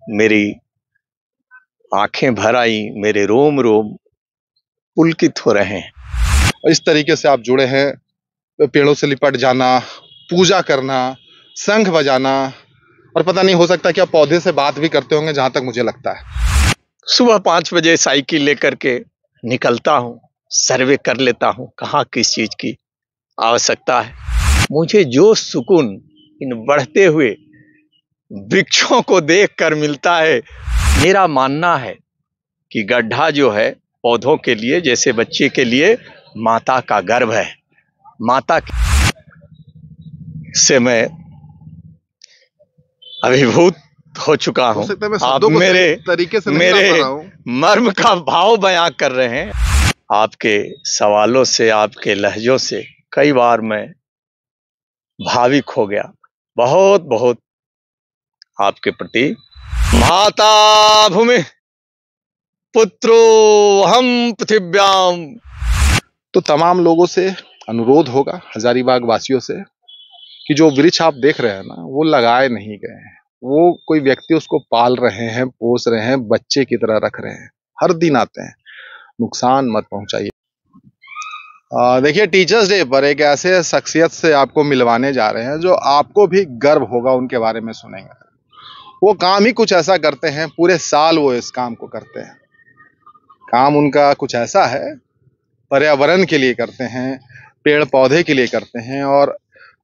मेरी आंखें भर आई, मेरे रोम रोम पुलकित हो रहे हैं। इस तरीके से आप जुड़े हैं, पेड़ों से लिपट जाना, पूजा करना, शंख बजाना, और पता नहीं, हो सकता है कि आप पौधे से बात भी करते होंगे, जहां तक मुझे लगता है। सुबह 5 बजे साइकिल लेकर के निकलता हूँ, सर्वे कर लेता हूँ कहाँ किस चीज की आवश्यकता है। मुझे जो सुकून इन बढ़ते हुए वृक्षों को देखकर मिलता है। मेरा मानना है कि गड्ढा जो है पौधों के लिए, जैसे बच्चे के लिए माता का गर्भ है। माता से मैं अभिभूत हो चुका हूँ। आप मेरे तरीके से मेरे मर्म का भाव बयां कर रहे हैं। आपके सवालों से, आपके लहजों से कई बार मैं भाविक हो गया। बहुत बहुत आपके प्रति। माता भूमि पुत्रो हम पृथिव्याम। तो तमाम लोगों से अनुरोध होगा, हजारीबाग वासियों से, कि जो वृक्ष आप देख रहे हैं ना, वो लगाए नहीं गए हैं। वो कोई व्यक्ति उसको पाल रहे हैं, पोस रहे हैं, बच्चे की तरह रख रहे हैं। हर दिन आते हैं, नुकसान मत पहुंचाइए। देखिए, टीचर्स डे पर एक ऐसे शख्सियत से आपको मिलवाने जा रहे हैं जो आपको भी गर्व होगा उनके बारे में सुनेंगे। वो काम ही कुछ ऐसा करते हैं, पूरे साल वो इस काम को करते हैं। काम उनका कुछ ऐसा है, पर्यावरण के लिए करते हैं, पेड़ पौधे के लिए करते हैं। और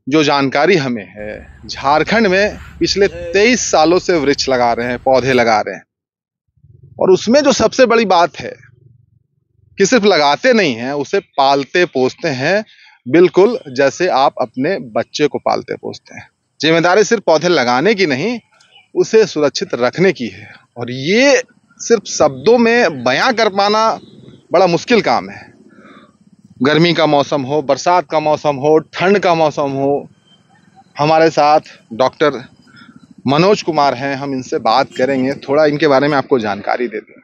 जो जानकारी हमें है, झारखंड में पिछले 23 सालों से वृक्ष लगा रहे हैं, पौधे लगा रहे हैं। और उसमें जो सबसे बड़ी बात है कि सिर्फ लगाते नहीं हैं, उसे पालते पोसते हैं, बिल्कुल जैसे आप अपने बच्चे को पालते पोसते हैं। जिम्मेदारी सिर्फ पौधे लगाने की नहीं, उसे सुरक्षित रखने की है। और ये सिर्फ शब्दों में बयां कर पाना बड़ा मुश्किल काम है। गर्मी का मौसम हो, बरसात का मौसम हो, ठंड का मौसम हो, हमारे साथ डॉक्टर मनोज कुमार हैं। हम इनसे बात करेंगे, थोड़ा इनके बारे में आपको जानकारी देते हैं।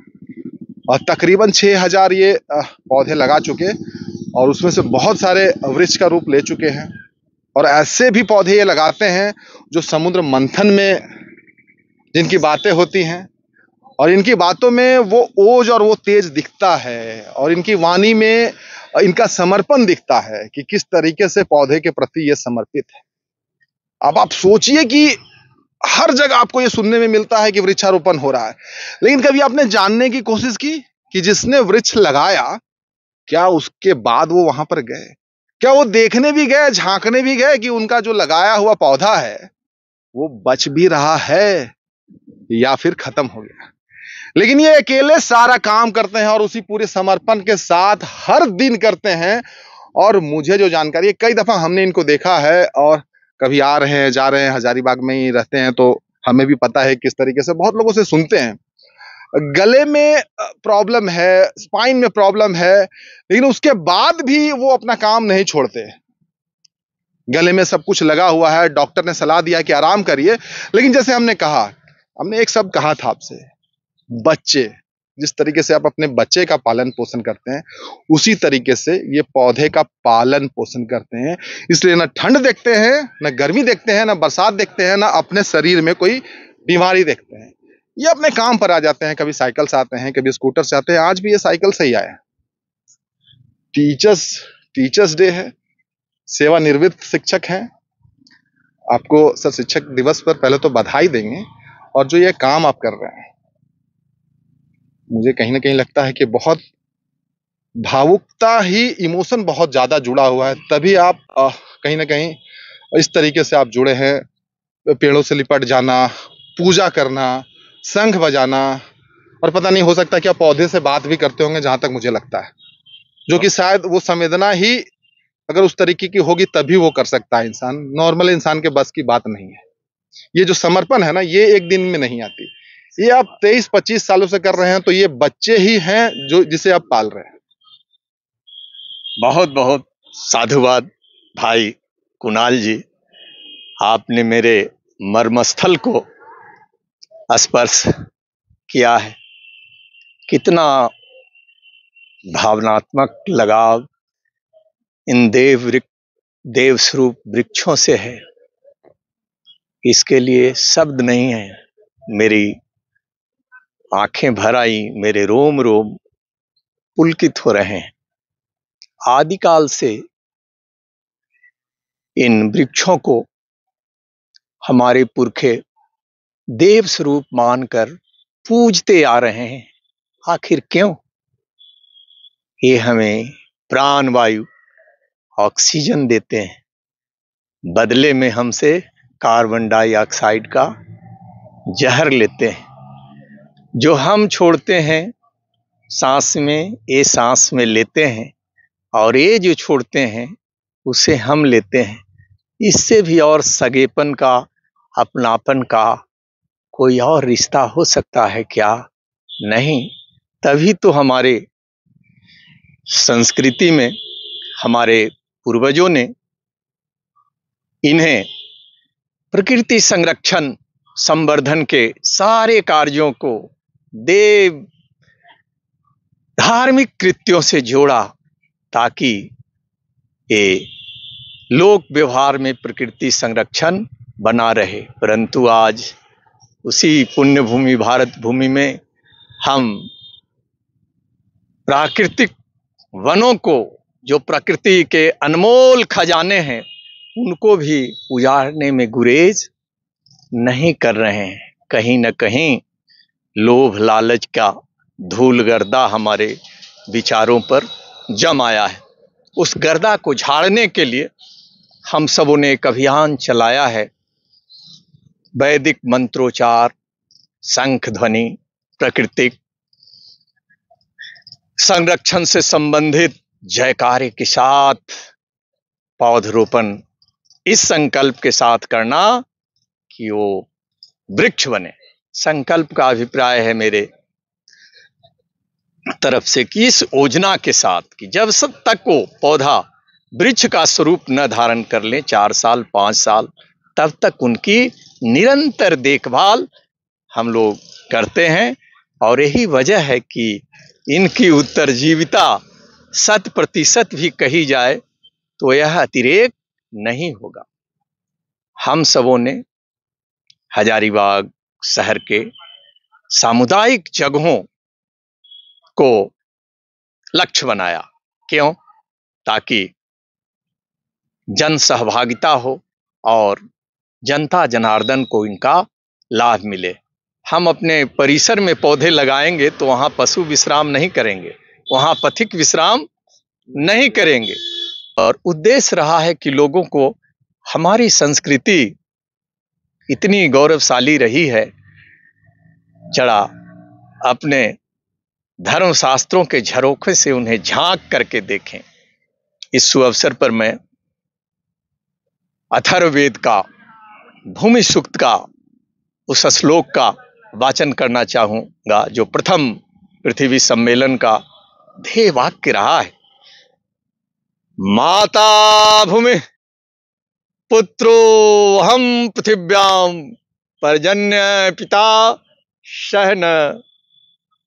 और तकरीबन 6000 ये पौधे लगा चुके, और उसमें से बहुत सारे वृक्ष का रूप ले चुके हैं। और ऐसे भी पौधे ये लगाते हैं जो समुद्र मंथन में जिनकी बातें होती हैं, और इनकी बातों में वो ओज और वो तेज दिखता है, और इनकी वाणी में इनका समर्पण दिखता है कि किस तरीके से पौधे के प्रति ये समर्पित है। अब आप सोचिए कि हर जगह आपको ये सुनने में मिलता है कि वृक्षारोपण हो रहा है, लेकिन कभी आपने जानने की कोशिश की कि जिसने वृक्ष लगाया, क्या उसके बाद वो वहां पर गए? क्या वो देखने भी गए, झांकने भी गए कि उनका जो लगाया हुआ पौधा है वो बच भी रहा है या फिर खत्म हो गया? लेकिन ये अकेले सारा काम करते हैं, और उसी पूरे समर्पण के साथ हर दिन करते हैं। और मुझे जो जानकारी है, कई दफा हमने इनको देखा है, और कभी आ रहे हैं, जा रहे हैं, हजारीबाग में ही रहते हैं, तो हमें भी पता है किस तरीके से बहुत लोगों से सुनते हैं। गले में प्रॉब्लम है, स्पाइन में प्रॉब्लम है, लेकिन उसके बाद भी वो अपना काम नहीं छोड़ते। गले में सब कुछ लगा हुआ है, डॉक्टर ने सलाह दिया कि आराम करिए, लेकिन जैसे हमने एक शब्द कहा था आपसे, बच्चे। जिस तरीके से आप अपने बच्चे का पालन पोषण करते हैं, उसी तरीके से ये पौधे का पालन पोषण करते हैं। इसलिए ना ठंड देखते हैं, ना गर्मी देखते हैं, ना बरसात देखते हैं, ना अपने शरीर में कोई बीमारी देखते हैं। ये अपने काम पर आ जाते हैं, कभी साइकिल से आते हैं, कभी स्कूटर से आते हैं। आज भी ये साइकिल से ही आए। टीचर्स डे है, सेवानिवृत्त शिक्षक हैं। आपको सर शिक्षक दिवस पर पहले तो बधाई देंगे। और जो ये काम आप कर रहे हैं, मुझे कहीं ना कहीं लगता है कि बहुत भावुकता ही, इमोशन बहुत ज्यादा जुड़ा हुआ है, तभी आप कहीं ना कहीं इस तरीके से आप जुड़े हैं। पेड़ों से लिपट जाना, पूजा करना, शंख बजाना, और पता नहीं, हो सकता है कि आप पौधे से बात भी करते होंगे, जहां तक मुझे लगता है। जो कि शायद वो संवेदना ही अगर उस तरीके की होगी तभी वो कर सकता है इंसान। नॉर्मल इंसान के बस की बात नहीं है। ये जो समर्पण है ना, ये एक दिन में नहीं आती। ये आप 23-25 सालों से कर रहे हैं, तो ये बच्चे ही हैं जो जिसे आप पाल रहे हैं। बहुत बहुत साधुवाद भाई कुणाल जी। आपने मेरे मर्मस्थल को स्पर्श किया है। कितना भावनात्मक लगाव इन देव स्वरूप वृक्षों से है, इसके लिए शब्द नहीं है। मेरी आंखें भर आई, मेरे रोम रोम पुलकित हो रहे हैं। आदिकाल से इन वृक्षों को हमारे पुरखे देव स्वरूप मानकर पूजते आ रहे हैं। आखिर क्यों? ये हमें प्राण वायु ऑक्सीजन देते हैं, बदले में हमसे कार्बन डाइऑक्साइड का जहर लेते हैं। जो हम छोड़ते हैं सांस में, ये सांस में लेते हैं, और ये जो छोड़ते हैं उसे हम लेते हैं। इससे भी और सगेपन का, अपनापन का कोई और रिश्ता हो सकता है क्या? नहीं। तभी तो हमारे संस्कृति में हमारे पूर्वजों ने इन्हें प्रकृति संरक्षण संवर्धन के सारे कार्यों को देव धार्मिक कृत्यों से जोड़ा, ताकि ये लोक व्यवहार में प्रकृति संरक्षण बना रहे। परंतु आज उसी पुण्य भूमि भारत भूमि में हम प्राकृतिक वनों को, जो प्रकृति के अनमोल खजाने हैं, उनको भी उजाड़ने में गुरेज नहीं कर रहे हैं। कहीं न कहीं लोभ लालच का धूल गर्दा हमारे विचारों पर जम आया है। उस गर्दा को झाड़ने के लिए हम सबों ने एक अभियान चलाया है। वैदिक मंत्रोच्चार, शंख ध्वनि, प्राकृतिक संरक्षण से संबंधित जयकारे के साथ पौधरोपण इस संकल्प के साथ करना कि वो वृक्ष बने। संकल्प का अभिप्राय है मेरे तरफ से कि इस योजना के साथ कि जब तक वो पौधा वृक्ष का स्वरूप न धारण कर ले, 4 साल 5 साल, तब तक उनकी निरंतर देखभाल हम लोग करते हैं। और यही वजह है कि इनकी उत्तरजीविता 100% भी कही जाए तो यह अतिरेक नहीं होगा। हम सबों ने हजारीबाग शहर के सामुदायिक जगहों को लक्ष्य बनाया। क्यों? ताकि जन सहभागिता हो और जनता जनार्दन को इनका लाभ मिले। हम अपने परिसर में पौधे लगाएंगे तो वहां पशु विश्राम नहीं करेंगे, वहां पथिक विश्राम नहीं करेंगे। और उद्देश्य रहा है कि लोगों को हमारी संस्कृति इतनी गौरवशाली रही है, जरा अपने धर्म शास्त्रों के झरोखे से उन्हें झांक करके देखें। इस सुअवसर पर मैं अथर्ववेद का भूमि सूक्त का उस श्लोक का वाचन करना चाहूंगा, जो प्रथम पृथ्वी सम्मेलन का ध्येय वाक्य रहा है। माता भूमि पुत्रो हम पृथिव्याम पर्जन्य पिता सहन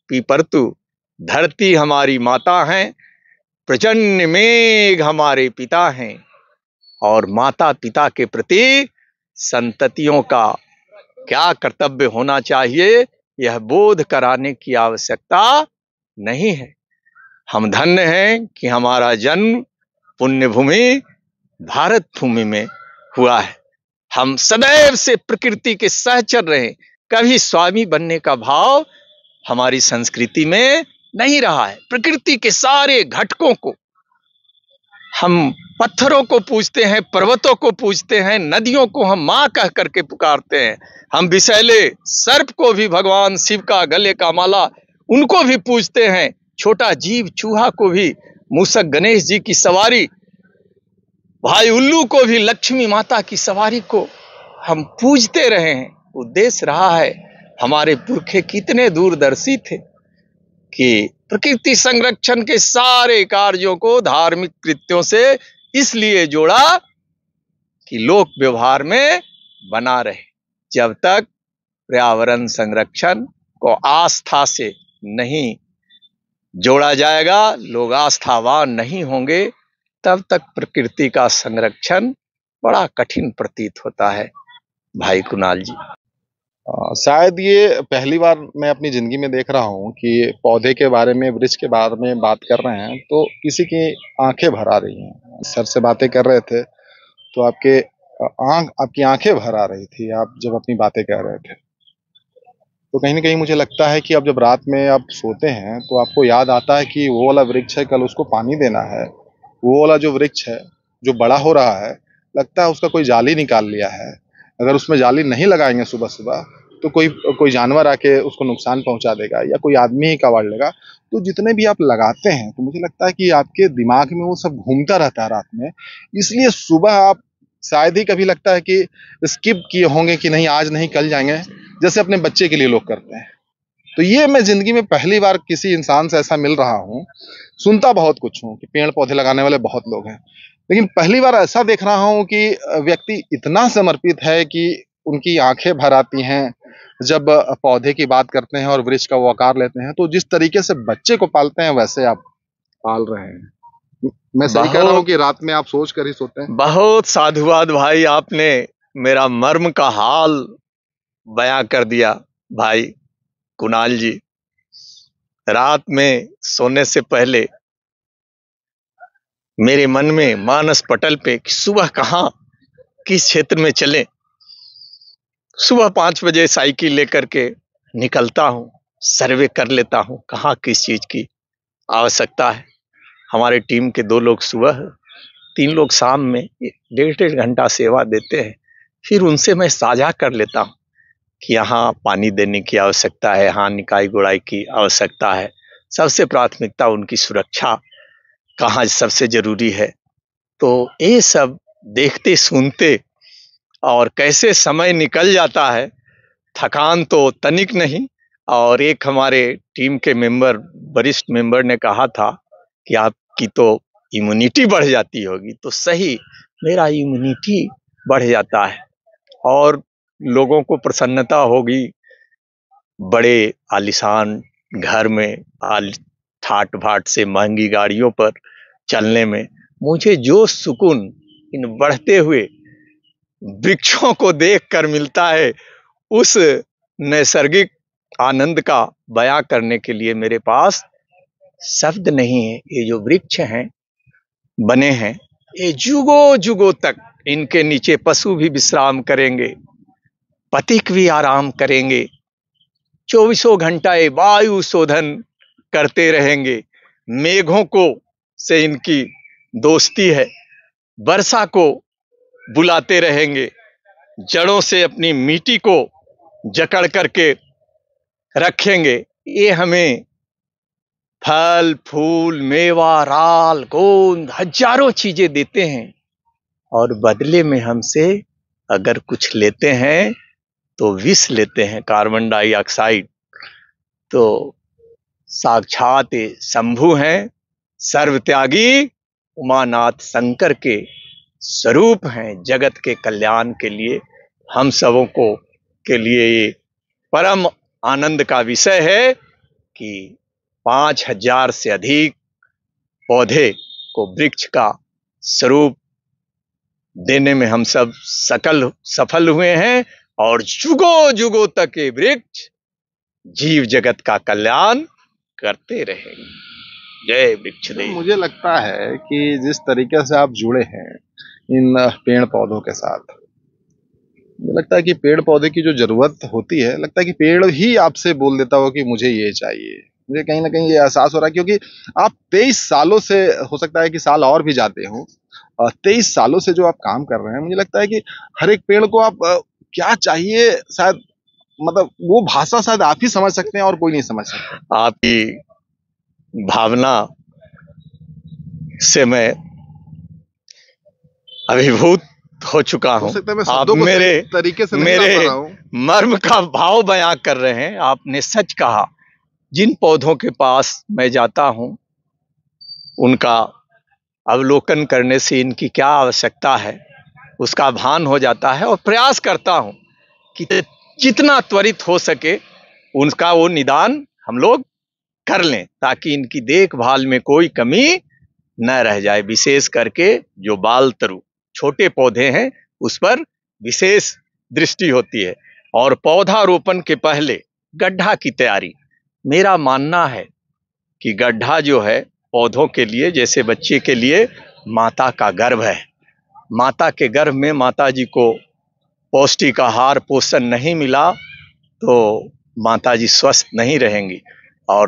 पिपर्तु। धरती हमारी माता है, प्रजन्य मेघ हमारे पिता हैं, और माता पिता के प्रति संततियों का क्या कर्तव्य होना चाहिए, यह बोध कराने की आवश्यकता नहीं है। हम धन्य हैं कि हमारा जन्म पुण्य भूमि भारत भूमि में हुआ है। हम सदैव से प्रकृति के सहचर रहे। कभी स्वामी बनने का भाव हमारी संस्कृति में नहीं रहा है। प्रकृति के सारे घटकों को, हम पत्थरों को पूजते हैं, पर्वतों को पूजते हैं, नदियों को हम मां कह करके पुकारते हैं। हम विषैले सर्प को भी भगवान शिव का गले का माला, उनको भी पूजते हैं। छोटा जीव चूहा को भी, मूषक गणेश जी की सवारी, भाई उल्लू को भी, लक्ष्मी माता की सवारी को हम पूजते रहे हैं। उद्देश्य रहा है, हमारे पुरखे कितने दूरदर्शी थे कि प्रकृति संरक्षण के सारे कार्यों को धार्मिक कृत्यों से इसलिए जोड़ा कि लोक व्यवहार में बना रहे। जब तक पर्यावरण संरक्षण को आस्था से नहीं जोड़ा जाएगा, लोग आस्थावान नहीं होंगे, तब तक प्रकृति का संरक्षण बड़ा कठिन प्रतीत होता है। भाई कुणाल जी। शायद ये पहली बार मैं अपनी ज़िंदगी में देख रहा हूँ कि पौधे के बारे में, वृक्ष के बारे में बात कर रहे हैं, तो किसी की आँखें भर आ रही हैं। सर से बातें कर रहे थे, तो आपकी आँखें भर आ रही थी, आप जब अपनी बातें कह रहे थे। तो कहीं न कहीं मुझे लगता है कि अब जब रात में आप सोते हैं, तो आपको याद आता है कि वो वाला वृक्ष है, कल उसको पानी देना है। वो वाला जो वृक्ष है, जो बड़ा हो रहा है, लगता है उसका कोई जाली निकाल लिया है। अगर उसमें जाली नहीं लगाएँगे सुबह-सुबह, तो कोई कोई जानवर आके उसको नुकसान पहुँचा देगा या कोई आदमी ही कबाड़ लेगा। तो जितने भी आप लगाते हैं, तो मुझे लगता है कि आपके दिमाग में वो सब घूमता रहता है रात में। इसलिए सुबह आप शायद ही कभी लगता है कि स्किप किए होंगे कि नहीं आज नहीं कल जाएँगे, जैसे अपने बच्चे के लिए लोग करते हैं। तो ये मैं ज़िंदगी में पहली बार किसी इंसान से ऐसा मिल रहा हूँ। सुनता बहुत कुछ हूँ कि पेड़-पौधे लगाने वाले बहुत लोग हैं। लेकिन पहली बार ऐसा देख रहा हूँ कि व्यक्ति इतना समर्पित है कि उनकी आँखें भर आती हैं, जब पौधे की बात करते हैं और वृक्ष का वो आकार लेते हैं। तो जिस तरीके से बच्चे को पालते हैं, वैसे आप पाल रहे हैं। मैं सही कह रहा हूँ बहुत कि रात में आप सोच कर ही सोते हैं? बहुत साधुवाद भाई, आपने मेरा मर्म का हाल बयां कर दिया भाई कुणाल जी। रात में सोने से पहले मेरे मन में मानस पटल पे कि सुबह कहाँ किस क्षेत्र में चले। सुबह 5 बजे साइकिल लेकर के निकलता हूँ, सर्वे कर लेता हूँ कहाँ किस चीज की आवश्यकता है। हमारे टीम के 2 लोग सुबह, 3 लोग शाम में 1.5 घंटा सेवा देते हैं। फिर उनसे मैं साझा कर लेता हूँ कि यहाँ पानी देने की आवश्यकता है, यहाँ निकाई गुड़ाई की आवश्यकता है। सबसे प्राथमिकता उनकी सुरक्षा कहाँ सबसे जरूरी है। तो ये सब देखते सुनते और कैसे समय निकल जाता है, थकान तो तनिक नहीं। और एक हमारे टीम के मेंबर, वरिष्ठ मेंबर ने कहा था कि आपकी तो इम्यूनिटी बढ़ जाती होगी। तो सही, मेरा इम्यूनिटी बढ़ जाता है और लोगों को प्रसन्नता होगी। बड़े आलीशान घर में ठाट बाट से महंगी गाड़ियों पर चलने में मुझे जो सुकून इन बढ़ते हुए वृक्षों को देखकर मिलता है, उस नैसर्गिक आनंद का बयां करने के लिए मेरे पास शब्द नहीं है। ये जो वृक्ष हैं, बने हैं, ये जुगों जुगों तक इनके नीचे पशु भी विश्राम करेंगे, पथिक भी आराम करेंगे, 24 घंटा ये वायु शोधन करते रहेंगे। मेघों को से इनकी दोस्ती है, वर्षा को बुलाते रहेंगे, जड़ों से अपनी मिट्टी को जकड़ करके रखेंगे। ये हमें फल फूल मेवा राल गोंद हजारों चीजें देते हैं और बदले में हमसे अगर कुछ लेते हैं तो विष लेते हैं, कार्बन डाइऑक्साइड। तो साक्षात शंभु हैं, सर्वत्यागी उमानाथ शंकर के स्वरूप हैं। जगत के कल्याण के लिए हम सबों को के लिए ये परम आनंद का विषय है कि 5000 से अधिक पौधे को वृक्ष का स्वरूप देने में हम सब सफल हुए हैं और जुगों जुगों तक ये वृक्ष जीव जगत का कल्याण करते रहेंगे। जय वृक्षदेव। मुझे लगता है कि जिस तरीके से आप जुड़े हैं इन पेड़ पौधों के साथ, मुझे लगता है कि पेड़ पौधे की जो जरूरत होती है, लगता है कि पेड़ ही आपसे बोल देता हो कि मुझे ये चाहिए। मुझे कहीं ना कहीं ये एहसास हो रहा है, क्योंकि आप 23 सालों से, हो सकता है कि साल और भी जाते हो, 23 सालों से जो आप काम कर रहे हैं, मुझे लगता है कि हर एक पेड़ को आप क्या चाहिए, शायद मतलब वो भाषा शायद आप ही समझ सकते हैं और कोई नहीं समझ सकता। आपकी भावना से मैं अभिभूत हो चुका हूं। आप मेरे तरीके से मेरे मर्म का भाव बयां कर रहे हैं। आपने सच कहा। जिन पौधों के पास मैं जाता हूं, उनका अवलोकन करने से इनकी क्या आवश्यकता है उसका भान हो जाता है और प्रयास करता हूं कि जितना त्वरित हो सके उनका वो निदान हम लोग कर लें, ताकि इनकी देखभाल में कोई कमी न रह जाए। विशेष करके जो बाल तरु छोटे पौधे हैं, उस पर विशेष दृष्टि होती है। और पौधारोपण के पहले गड्ढा की तैयारी। मेरा मानना है कि गड्ढा जो है पौधों के लिए, जैसे बच्चे के लिए माता का गर्भ है। माता के गर्भ में माता जी को पौष्टिक आहार पोषण नहीं मिला तो माता जी स्वस्थ नहीं रहेंगी, और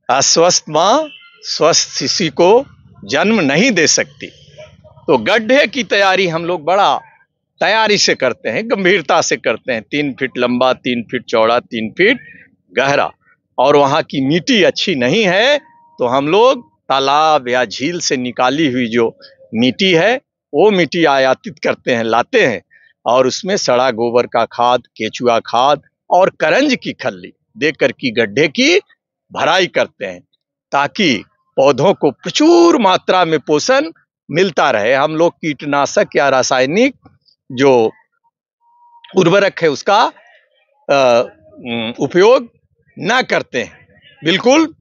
अस्वस्थ माँ स्वस्थ शिशु को जन्म नहीं दे सकती। तो गड्ढे की तैयारी हम लोग बड़ा तैयारी से करते हैं, गंभीरता से करते हैं। 3 फीट लंबा, 3 फीट चौड़ा, 3 फीट गहरा। और वहाँ की मिट्टी अच्छी नहीं है तो हम लोग तालाब या झील से निकाली हुई जो मिट्टी है वो मिट्टी आयातित करते हैं, लाते हैं, और उसमें सड़ा गोबर का खाद, केचुआ खाद और करंज की खल्ली देकर की गड्ढे की भराई करते हैं, ताकि पौधों को प्रचुर मात्रा में पोषण मिलता रहे। हम लोग कीटनाशक या रासायनिक जो उर्वरक है उसका उपयोग न करते हैं, बिल्कुल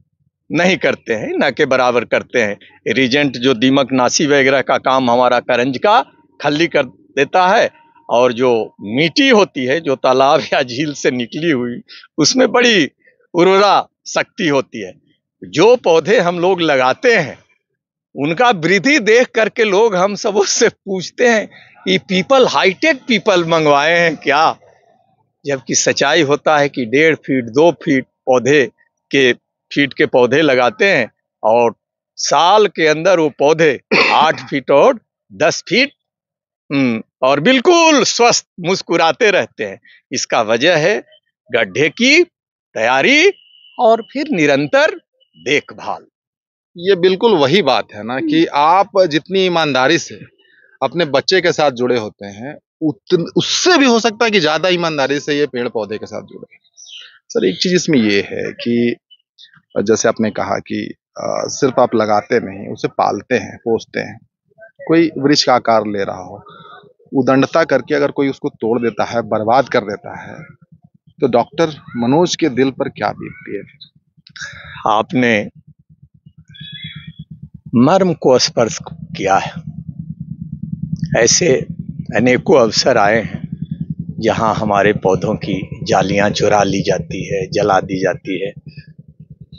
नहीं करते हैं, न के बराबर करते हैं। रिजेंट जो दीमक नाशी वगैरह का काम हमारा करंज का खल्ली कर देता है, और जो मिट्टी होती है जो तालाब या झील से निकली हुई उसमें बड़ी उर्वरा शक्ति होती है। जो पौधे हम लोग लगाते हैं उनका वृद्धि देख करके लोग हम सब उससे पूछते हैं कि पीपल हाईटेक पीपल मंगवाए हैं क्या, जबकि सच्चाई होता है कि 1.5 फीट 2 फीट के पौधे लगाते हैं और साल के अंदर वो पौधे 8 फीट और 10 फीट और बिल्कुल स्वस्थ मुस्कुराते रहते हैं। इसका वजह है गड्ढे की तैयारी और फिर निरंतर देखभाल। ये बिल्कुल वही बात है ना कि आप जितनी ईमानदारी से अपने बच्चे के साथ जुड़े होते हैं उससे भी हो सकता है कि ज्यादा ईमानदारी से ये पेड़ पौधे के साथ जुड़े। सर एक चीज इसमें ये है कि जैसे आपने कहा कि सिर्फ आप लगाते नहीं, उसे पालते हैं, पोसते हैं। कोई वृक्ष का आकार ले रहा हो, उदंडता करके अगर कोई उसको तोड़ देता है, बर्बाद कर देता है, तो डॉक्टर मनोज के दिल पर क्या बीतती है? आपने मर्म को स्पर्श किया है। ऐसे अनेकों अवसर आए हैं जहां हमारे पौधों की जालियां चुरा ली जाती है, जला दी जाती है,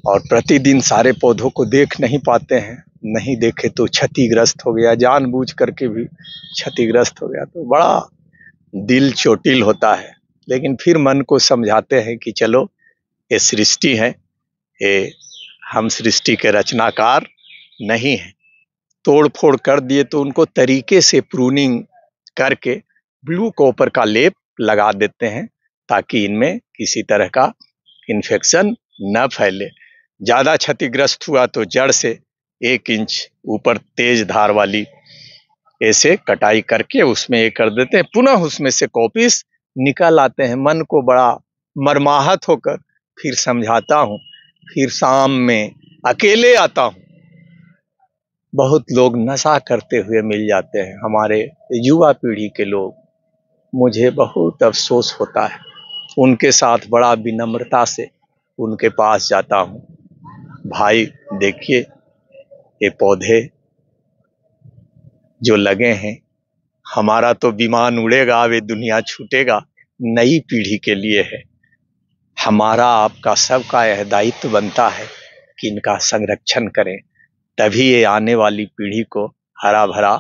और प्रतिदिन सारे पौधों को देख नहीं पाते हैं। नहीं देखे तो क्षतिग्रस्त हो गया, जानबूझ करके भी क्षतिग्रस्त हो गया तो बड़ा दिल चोटिल होता है। लेकिन फिर मन को समझाते हैं कि चलो ये सृष्टि है, ये हम सृष्टि के रचनाकार नहीं हैं। तोड़ फोड़ कर दिए तो उनको तरीके से प्रूनिंग करके ब्लू कॉपर का लेप लगा देते हैं, ताकि इनमें किसी तरह का इन्फेक्शन न फैले। ज़्यादा क्षतिग्रस्त हुआ तो जड़ से 1 इंच ऊपर तेज धार वाली ऐसे कटाई करके उसमें ये कर देते हैं, पुनः उसमें से कॉपीस निकल आते हैं। मन को बड़ा मर्माहत होकर फिर समझाता हूँ, फिर शाम में अकेले आता हूँ। बहुत लोग नशा करते हुए मिल जाते हैं, हमारे युवा पीढ़ी के लोग। मुझे बहुत अफसोस होता है। उनके साथ बड़ा विनम्रता से उनके पास जाता हूँ, भाई देखिए ये पौधे जो लगे हैं, हमारा तो विमान उड़ेगा, वे दुनिया छूटेगा, नई पीढ़ी के लिए है। हमारा आपका सबका यह दायित्व बनता है कि इनका संरक्षण करें, तभी ये आने वाली पीढ़ी को हरा भरा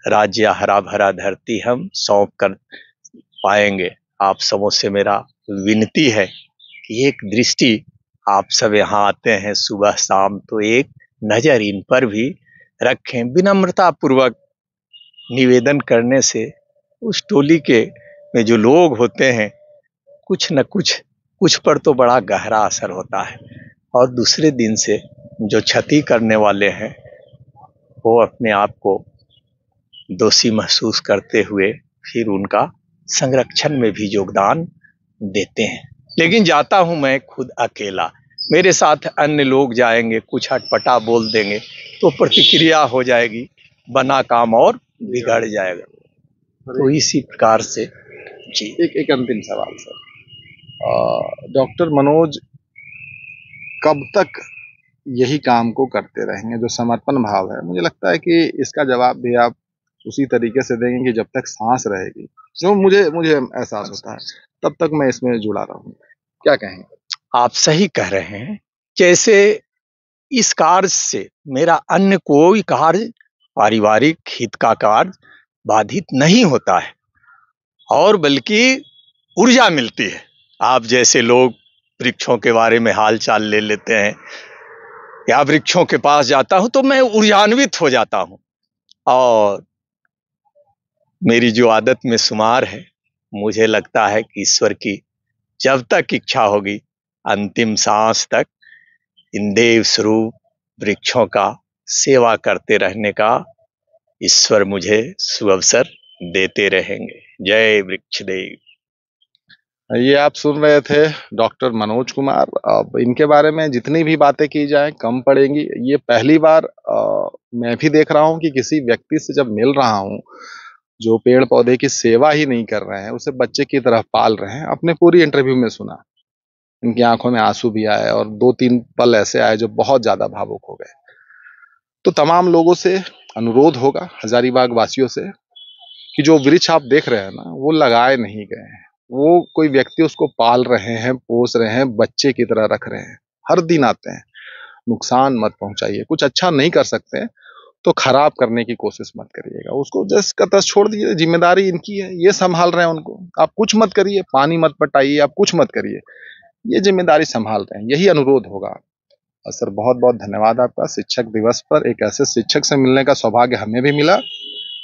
राज्य, हरा भरा धरती हम सौंप कर पाएंगे। आप सबों से मेरा विनती है कि एक दृष्टि, आप सब यहाँ आते हैं सुबह शाम, तो एक नज़र इन पर भी रखें। विनम्रता पूर्वक निवेदन करने से उस टोली के में जो लोग होते हैं, कुछ पर तो बड़ा गहरा असर होता है, और दूसरे दिन से जो क्षति करने वाले हैं वो अपने आप को दोषी महसूस करते हुए फिर उनका संरक्षण में भी योगदान देते हैं। लेकिन जाता हूं मैं खुद अकेला, मेरे साथ अन्य लोग जाएंगे, कुछ अटपटा बोल देंगे तो प्रतिक्रिया हो जाएगी, बना काम और बिगड़ जाएगा। तो इसी प्रकार से जी। एक अंतिम सवाल सर, डॉक्टर मनोज कब तक यही काम को करते रहेंगे? जो समर्पण भाव है, मुझे लगता है कि इसका जवाब भी आप उसी तरीके से देंगे कि जब तक सांस रहेगी, जो मुझे मुझे एहसास होता है, तब तक मैं इसमें जुड़ा रहूंगा। क्या कहेंगे? आप सही कह रहे हैं। जैसे इस कार्य से मेरा अन्य कोई कार्य, पारिवारिक हित का कार्य बाधित नहीं होता है, और बल्कि ऊर्जा मिलती है। आप जैसे लोग वृक्षों के बारे में हाल चाल ले लेते हैं, या वृक्षों के पास जाता हूं तो मैं ऊर्जान्वित हो जाता हूं। और मेरी जो आदत में शुमार है, मुझे लगता है कि ईश्वर की जब तक इच्छा होगी, अंतिम सांस तक इन देव स्वरूप वृक्षों का सेवा करते रहने का ईश्वर मुझे सुअवसर देते रहेंगे। जय वृक्षदेव। ये आप सुन रहे थे डॉक्टर मनोज कुमार। अब इनके बारे में जितनी भी बातें की जाएं कम पड़ेंगी। ये पहली बार मैं भी देख रहा हूं कि किसी व्यक्ति से जब मिल रहा हूं जो पेड़ पौधे की सेवा ही नहीं कर रहे हैं, उसे बच्चे की तरह पाल रहे हैं। अपने पूरी इंटरव्यू में सुना, इनकी आंखों में आंसू भी आए और 2-3 पल ऐसे आए जो बहुत ज्यादा भावुक हो गए। तो तमाम लोगों से अनुरोध होगा, हजारीबाग वासियों से, कि जो वृक्ष आप देख रहे हैं ना, वो लगाए नहीं गए हैं। वो कोई व्यक्ति उसको पाल रहे हैं, पोस रहे हैं, बच्चे की तरह रख रहे हैं। हर दिन आते हैं। नुकसान मत पहुंचाइए। कुछ अच्छा नहीं कर सकते तो खराब करने की कोशिश मत करिएगा। उसको जस्ट का तस छोड़ दीजिए। जिम्मेदारी इनकी है, ये संभाल रहे हैं उनको। आप कुछ मत करिए, पानी मत पटाइए, आप कुछ मत करिए, ये जिम्मेदारी संभाल रहे हैं। यही अनुरोध होगा। और सर, बहुत बहुत धन्यवाद आपका। शिक्षक दिवस पर एक ऐसे शिक्षक से मिलने का सौभाग्य हमें भी मिला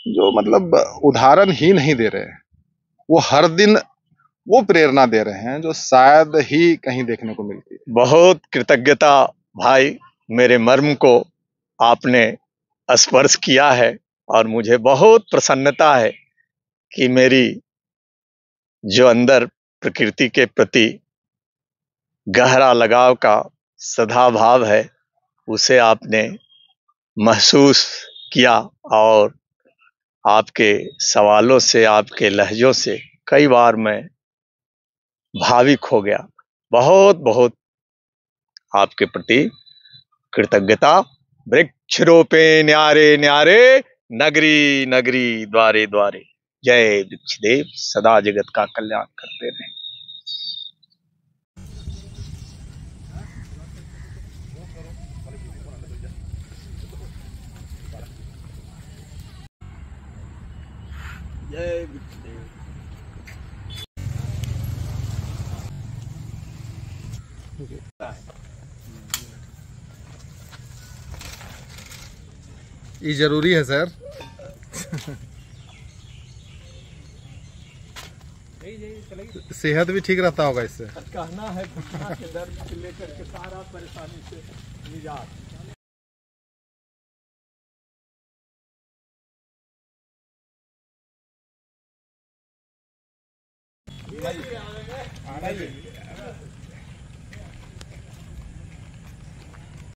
जो मतलब उदाहरण ही नहीं दे रहे हैं, वो हर दिन वो प्रेरणा दे रहे हैं जो शायद ही कहीं देखने को मिलती है। बहुत कृतज्ञता भाई, मेरे मर्म को आपने स्पर्श किया है, और मुझे बहुत प्रसन्नता है कि मेरी जो अंदर प्रकृति के प्रति गहरा लगाव का सद्भाव है, उसे आपने महसूस किया। और आपके सवालों से, आपके लहजों से कई बार मैं भाविक हो गया। बहुत बहुत आपके प्रति कृतज्ञता। वृक्ष रोपे न्यारे न्यारे, नगरी नगरी द्वारे द्वारे। जय वृक्षदेव, सदा जगत का कल्याण करते रहे। जय वृक्षदेव। ये जरूरी है सर। सेहत भी ठीक रहता होगा इससे। कहना है घुटना के दर्द से लेकर के सारा परेशानी से निजात।